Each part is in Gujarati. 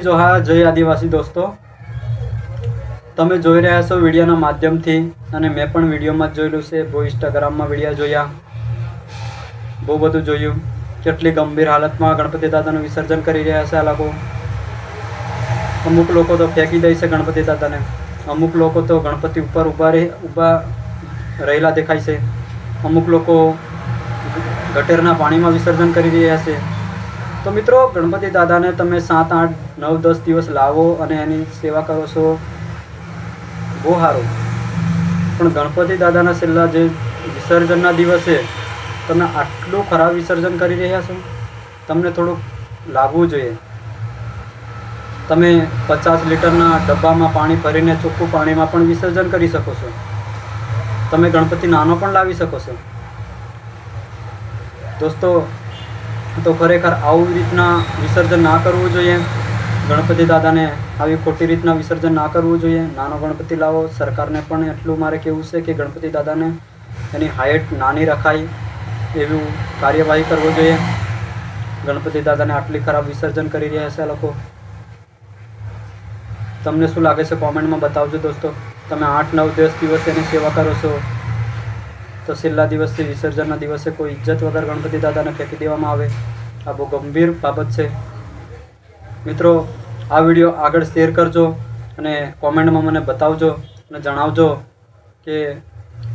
જોહાર, જય આદિવાસી દોસ્તો, તમે જોઈ રહ્યા છો વિડીયોના માધ્યમથી અને મેં પણ વિડીયોમાં જ જોયેલું છે. બહુ ઇન્સ્ટાગ્રામમાં વિડીયો જોયા, બહુ બધું જોયું. કેટલી ગંભીર હાલતમાં ગણપતિ દાદાનું વિસર્જન કરી રહ્યા છે આ લોકો. અમુક લોકો તો ફેંકી દે છે ગણપતિ દાદાને, અમુક લોકો તો ગણપતિ ઉપર ઊભા રહેલા દેખાય છે. અમુક લોકો ગટેરના પાણીમાં વિસર્જન કરી રહ્યા છે. તો મિત્રો, ગણપતિ દાદાને તમે 7, 8, 9, 10 દિવસ લાવો અને એની સેવા કરો છો, બહુ સારું. પણ ગણપતિ દાદાના છેલ્લા જે વિસર્જનના દિવસે તમે આટલું ખરાબ વિસર્જન કરી રહ્યા છો, તમને થોડુંક લાગવું જોઈએ. તમે 50 લીટરના ડબ્બામાં પાણી ભરીને ચોખ્ખું પાણીમાં પણ વિસર્જન કરી શકો છો. તમે ગણપતિ નાનો પણ લાવી શકો છો દોસ્તો. તો ખરેખર આવું રીતના વિસર્જન ના કરવું જોઈએ. ગણપતિ દાદાને આવી ખોટી રીતના વિસર્જન ના કરવું જોઈએ. નાનો ગણપતિ લાવો. સરકારને પણ એટલું મારે કહેવું છે કે ગણપતિ દાદાને એની હાઇટ નાની રખાય એવું કાર્યવાહી કરવો જોઈએ. ગણપતિ દાદાને આટલી ખરાબ વિસર્જન કરી રહ્યા છે આ લોકો. તમને શું લાગે છે કોમેન્ટમાં બતાવજો દોસ્તો. તમે 8, 9, 10 દિવસ એની સેવા કરો છો, તો છેલ્લા દિવસથી વિસર્જનના દિવસે કોઈ ઇજ્જત વગર ગણપતિ દાદાને ફેંકી દેવામાં આવે, આ બહુ ગંભીર બાબત છે. મિત્રો, આ વિડીયો આગળ શેર કરજો અને કોમેન્ટમાં મને બતાવજો અને જણાવજો કે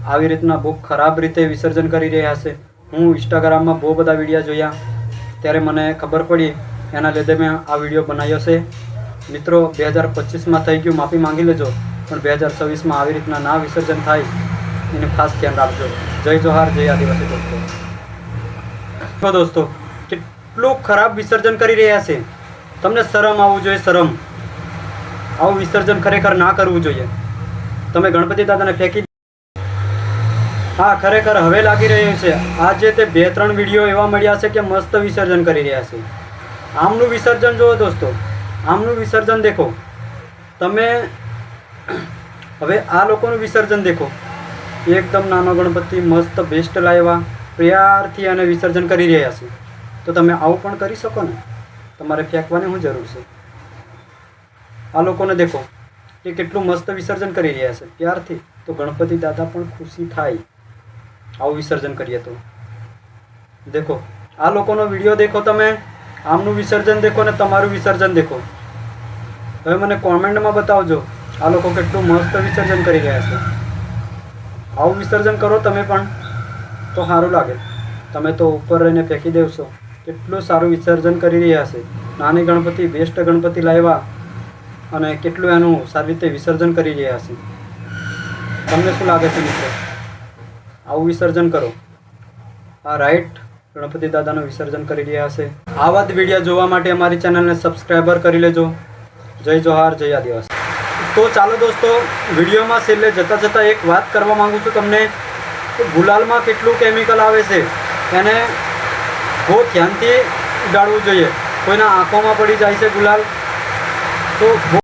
આવી રીતના બહુ ખરાબ રીતે વિસર્જન કરી રહ્યા છે. હું ઇન્સ્ટાગ્રામમાં બહુ બધા વિડીયો જોયા, ત્યારે મને ખબર પડી, એના લીધે મેં આ વિડીયો બનાવ્યો છે. મિત્રો, 2025માં થઈ ગયું, માફી માંગી લેજો, પણ 2026માં આવી રીતના ના વિસર્જન થાય એનું ખાસ ધ્યાન રાખજો. જય જોહાર, જય આદિવાસી દોસ્તો. દોસ્તો, કેટલું ખરાબ વિસર્જન કરી રહ્યા છે. તમને શરમ આવવું જોઈએ, શરમ. આવું વિસર્જન ખરેખર ના કરવું જોઈએ. તમે ગણપતિ દાદાને ફેંકી. હા, ખરેખર હવે લાગી રહ્યું છે. આજે તે 2-3 વિડીયો એવા મળ્યા છે કે મસ્ત વિસર્જન કરી રહ્યા છે. આમનું વિસર્જન જુઓ દોસ્તો, આમનું વિસર્જન દેખો તમે. હવે આ લોકોનું વિસર્જન દેખો. એકદમ નાનો ગણપતિ મસ્ત બેસ્ટ લાવ્યા, પ્યારથી અને વિસર્જન કરી રહ્યા છે. તો તમે આવું પણ કરી શકો ને. તમારે ફેંકવાની શું જરૂર છે? આ લોકોને દેખો કે કેટલું મસ્ત વિસર્જન કરી રહ્યા છે પ્યારથી. તો ગણપતિ દાદા પણ ખુશી થાય આવું વિસર્જન કરીએ તો. દેખો આ લોકોનો વિડીયો દેખો તમે, આમનું વિસર્જન દેખો ને તમારું વિસર્જન દેખો. હવે મને કોમેન્ટમાં બતાવજો આ લોકો કેટલું મસ્ત વિસર્જન કરી રહ્યા છે. આવું વિસર્જન કરો તમે પણ તો સારું લાગે. તમે તો ઉપર રહીને ફેંકી દેવશો. કેટલું સારું વિસર્જન કરી રહ્યા છે. નાની ગણપતિ, બેસ્ટ ગણપતિ લાવ્યા અને કેટલું એનું સારી રીતે વિસર્જન કરી રહ્યા છે. તમને શું લાગે છે મિત્રો? આવું વિસર્જન કરો. આ રાઈટ ગણપતિ દાદાનું વિસર્જન કરી રહ્યા છે. આવા જ વિડીયો જોવા માટે અમારી ચેનલને સબસ્ક્રાઈબર કરી લેજો. જય જોહાર, જય આદિવાસી. તો ચાલો દોસ્તો, વિડીયોમાં છેલ્લે જતાં એક વાત કરવા માગું છું તમને કે ગુલાલમાં કેટલું કેમિકલ આવે છે, એને બહુ ધ્યાનથી ઉડાડવું જોઈએ. કોઈના આંખોમાં પડી જાય છે ગુલાલ તો